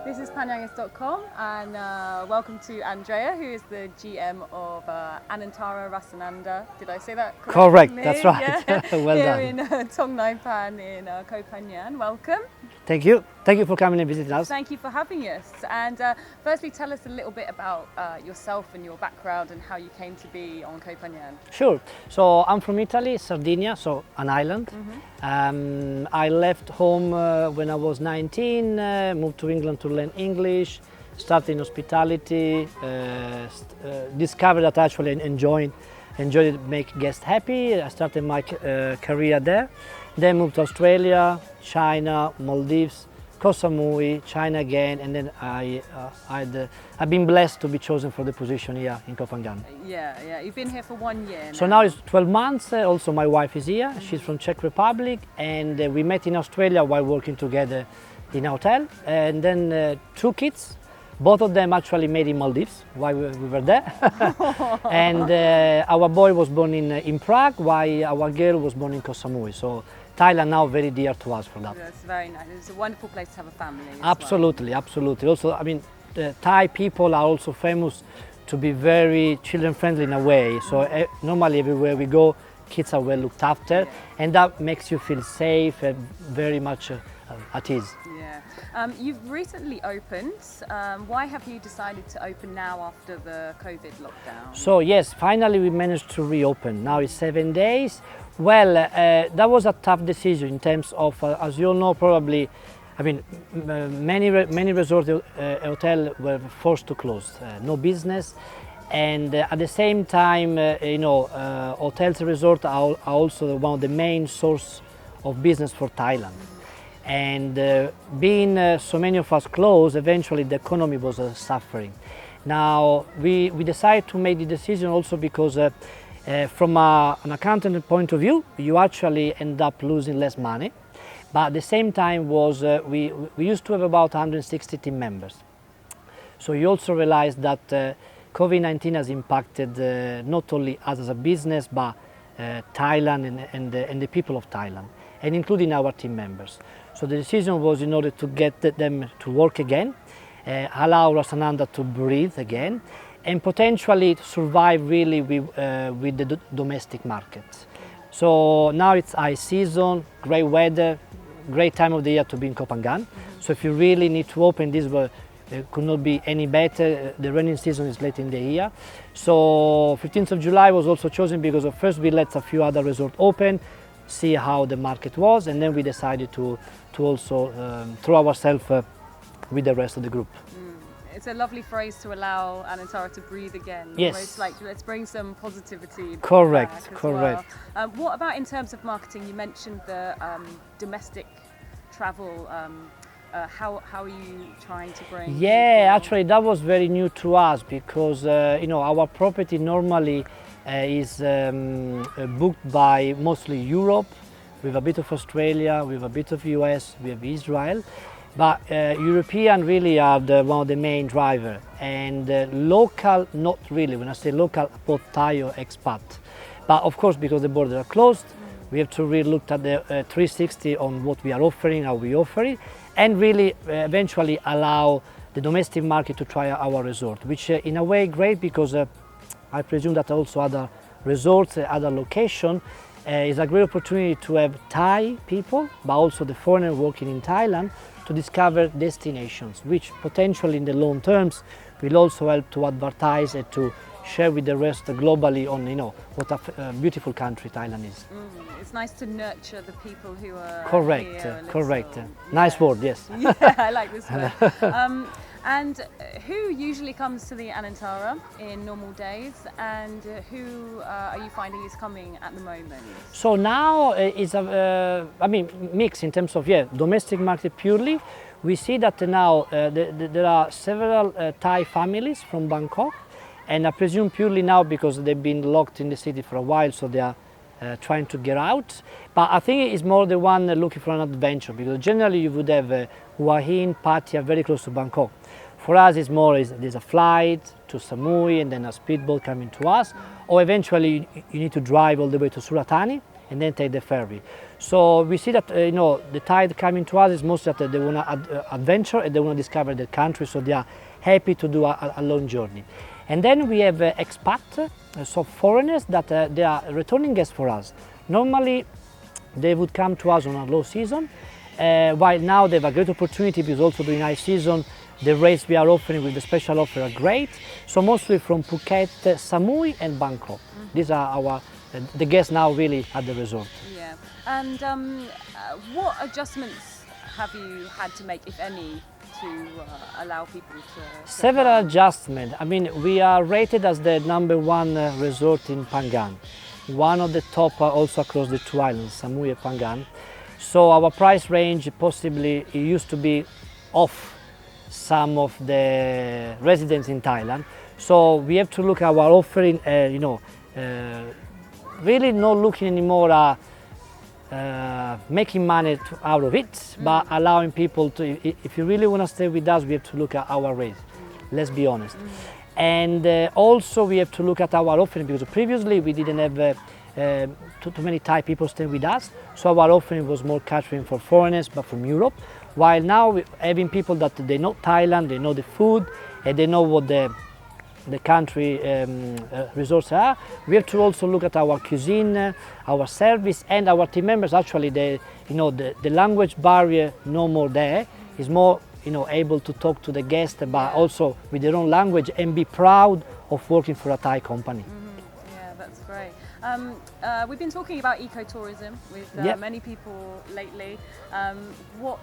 This is Phanganist.com and welcome to Andrea, who is the GM of Anantara Rasananda. Did I say that correctly? Correct, that's right. Yeah. Well Here done. in Thong Nai Pan in Koh Phangan. Welcome. Thank you. Thank you for coming and visiting us. Thank you for having us. And firstly, tell us a little bit about yourself and your background and how you came to be on Koh Phangan. Sure. So I'm from Italy, Sardinia, so an island. I left home when I was 19, moved to England to learn English, started in hospitality, discovered that I actually enjoyed it, make guests happy. I started my career there. Then moved to Australia, China, Maldives, Koh Samui, China again, and then I've been blessed to be chosen for the position here in Koh Phangan. Yeah. You've been here for 1 year now. So now it's 12 months. Also, my wife is here. She's from Czech Republic, and we met in Australia while working together in a hotel. And then 2 kids, both of them actually made in Maldives while we were there. And our boy was born in Prague, while our girl was born in Koh Samui. So Thailand now very dear to us for that. That's very nice. It's a wonderful place to have a family. Absolutely, absolutely. Also, I mean, the Thai people are also famous to be very children friendly in a way. So normally everywhere we go, kids are well looked after, and that makes you feel safe and very much at ease. Yeah. You've recently opened. Why have you decided to open now after the COVID lockdown? So yes, finally we managed to reopen. Now it's 7 days. Well, that was a tough decision in terms of, as you all know, probably, I mean, many resort hotels were forced to close, no business, and at the same time, hotels and resorts are also one of the main source of business for Thailand. And being so many of us closed, eventually the economy was suffering. Now we decided to make the decision also because from an accountant point of view, you actually end up losing less money. But at the same time we used to have about 160 team members. So you also realize that COVID-19 has impacted not only us as a business, but Thailand and the people of Thailand, and including our team members. So the decision was in order to get them to work again, allow Rasananda to breathe again, and potentially survive really with the domestic market. So now it's high season, great weather, great time of the year to be in Koh Phangan. So if you really need to open this, it could not be any better. The rainy season is late in the year. So 15th of July was also chosen because first we let a few other resorts open, see how the market was, and then we decided to also throw ourselves with the rest of the group. It's a lovely phrase to allow Anantara to breathe again. Yes. Almost like let's bring some positivity Correct, back as correct. well. What about in terms of marketing? You mentioned the domestic travel. How are you trying to bring? Yeah, people? actually that was very new to us because our property normally is booked by mostly Europe, with a bit of Australia, with a bit of US, we have Israel. But European really are one of the main driver, and local, not really. When I say local, both Thai or expat. But of course, because the borders are closed, we have to really look at the 360 on what we are offering, how we offer it, and really eventually allow the domestic market to try our resort, which in a way great because I presume that also other resorts, other locations, is a great opportunity to have Thai people, but also the foreigner working in Thailand, to discover destinations, which potentially in the long terms will also help to advertise and to share with the rest globally on what a beautiful country Thailand is. It's nice to nurture the people who are correct, here correct. Nice word, yes. Yeah, I like this word. And who usually comes to the Anantara in normal days, and who are you finding is coming at the moment? So now it's a mix in terms of domestic market purely. We see that now there are several Thai families from Bangkok, and I presume purely now because they've been locked in the city for a while, so they are trying to get out. But I think it's more the one looking for an adventure, because generally you would have Hua Hin, Pattaya very close to Bangkok. For us, it's more there's a flight to Samui and then a speedboat coming to us, or eventually you need to drive all the way to Surat Thani and then take the ferry. So we see that the tide coming to us is mostly that they want to adventure and they want to discover the country, so they are happy to do a long journey. And then we have expat, so foreigners that they are returning guests for us. Normally they would come to us on a low season, while now they have a great opportunity because also during high season the rates we are offering with the special offer are great. So mostly from Phuket, Samui and Bangkok. These are the guests now really at the resort. Yeah. And what adjustments have you had to make, if any, to allow people to... Several adjustments. I mean, we are rated as the #1 resort in Phangan, one of the top also across the two islands, Samui and Phangan. So our price range possibly it used to be off some of the residents in Thailand. So we have to look at our offering, really not looking anymore at making money out of it, but allowing people to, if you really want to stay with us, we have to look at our rates, let's be honest. And also we have to look at our offering, because previously we didn't have too many Thai people staying with us, so our offering was more catering for foreigners, but from Europe, while now we're having people that they know Thailand, they know the food, and they know what the country resorts are. We have to also look at our cuisine, our service, and our team members. Actually, the language barrier no more there. Is more able to talk to the guests, but also with their own language, and be proud of working for a Thai company. Yeah, that's great. We've been talking about ecotourism with many people lately. What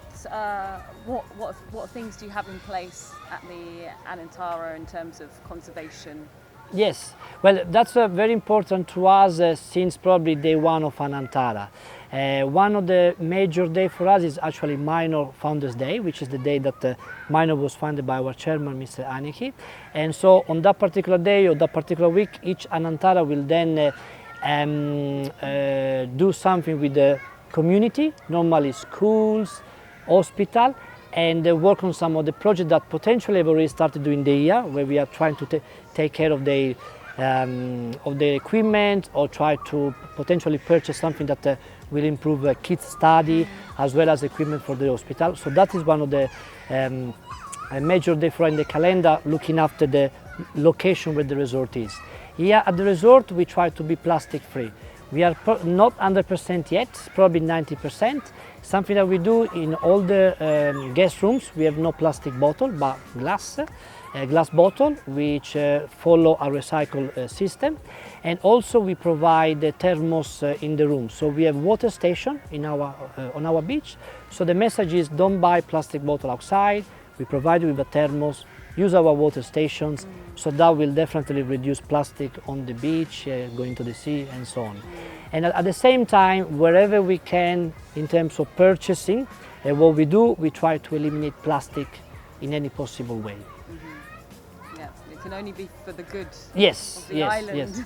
things do you have in place at the Anantara in terms of conservation? Yes, well, that's very important to us since probably day one of Anantara. One of the major days for us is actually Minor Founders Day, which is the day that Minor was founded by our chairman, Mr. Aniki. And so on that particular day or that particular week, each Anantara will then do something with the community, normally schools, hospital, and work on some of the projects that potentially have already started during the year, where we are trying to take care of the equipment, or try to potentially purchase something that will improve kids' study, as well as equipment for the hospital. So that is one of the major days for in the calendar, looking after the location where the resort is. Here at the resort, we try to be plastic free. We are not 100% yet, probably 90%. Something that we do in all the guest rooms, we have no plastic bottle, but glass bottle, which follow a recycle system. And also we provide the thermos in the room. So we have water station in on our beach. So the message is, don't buy plastic bottle outside. We provide you with a thermos, use our water stations. So that will definitely reduce plastic on the beach, going to the sea, and so on. And at the same time, wherever we can in terms of purchasing, what we do, we try to eliminate plastic in any possible way. Yeah, it can only be for the good of the island. Yes.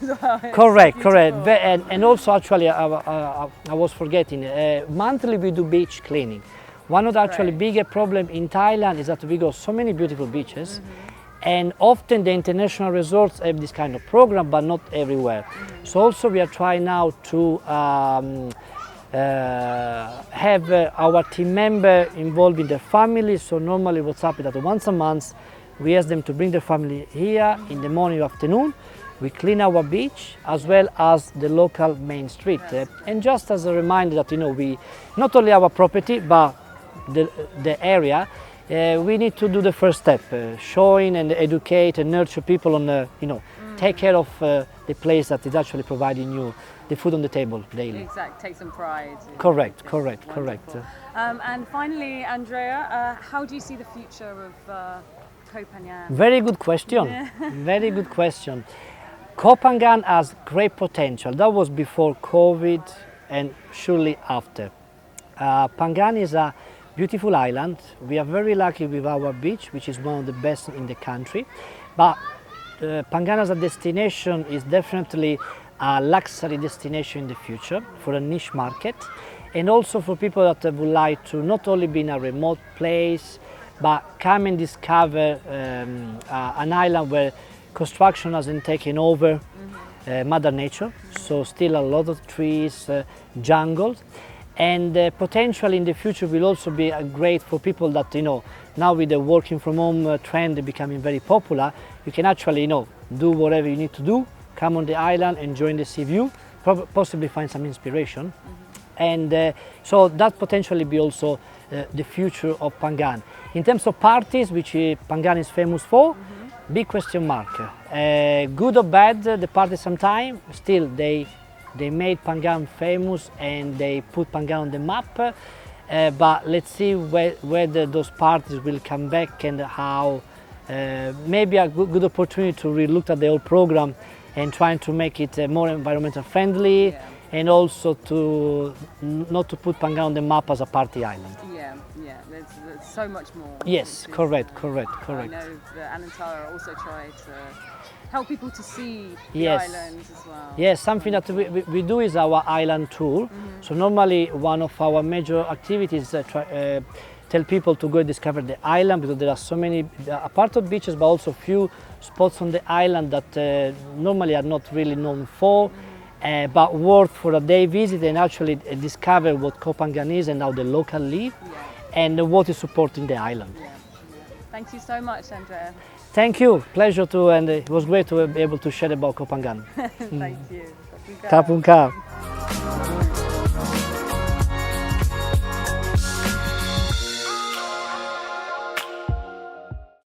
Correct. And also, actually, I was forgetting, monthly we do beach cleaning. One of the actually bigger problems in Thailand is that we got so many beautiful beaches, and often the international resorts have this kind of program, but not everywhere. So also we are trying now to have our team member involved in their family. So normally what's happened is that once a month we ask them to bring their family here in the morning or afternoon. We clean our beach as well as the local main street. And just as a reminder that we not only our property but the area, we need to do the first step, showing and educate and nurture people on take care of the place that is actually providing you the food on the table daily. Exactly, take some pride. Correct. And finally, Andrea, how do you see the future of Koh Phangan? Very good question. Very good question. Koh Phangan has great potential. That was before COVID and surely after. Phangan is a beautiful island. We are very lucky with our beach, which is one of the best in the country. But Phangan as a destination is definitely a luxury destination in the future for a niche market, and also for people that would like to not only be in a remote place, but come and discover an island where construction hasn't taken over Mother Nature. So still a lot of trees, jungles. and potentially in the future will also be great for people that, you know, now with the working from home trend becoming very popular, you can actually, you know, do whatever you need to do, come on the island, enjoy the sea view, possibly find some inspiration. And so that potentially be also the future of Phangan. In terms of parties, which Phangan is famous for, big question mark. Good or bad, the party sometime, still they made Phangan famous and they put Phangan on the map. But let's see whether those parties will come back and how. Maybe a good opportunity to relook at the whole program and trying to make it more environmental friendly, and also to not to put Phangan on the map as a party island. Yeah, there's so much more. Yes, correct. I know the Anantara also try to help people to see the island as well. Yes, something that we do is our island tour. So normally one of our major activities is tell people to go discover the island, because there are so many, apart of beaches, but also few spots on the island that normally are not really known for, but worth for a day visit and actually discover what Koh Phangan is and how the local live, and what is supporting the island. Thank you so much, Andrea. Thank you, pleasure to, and it was great to be able to share about Koh Phangan. Thank you. Kapun ka.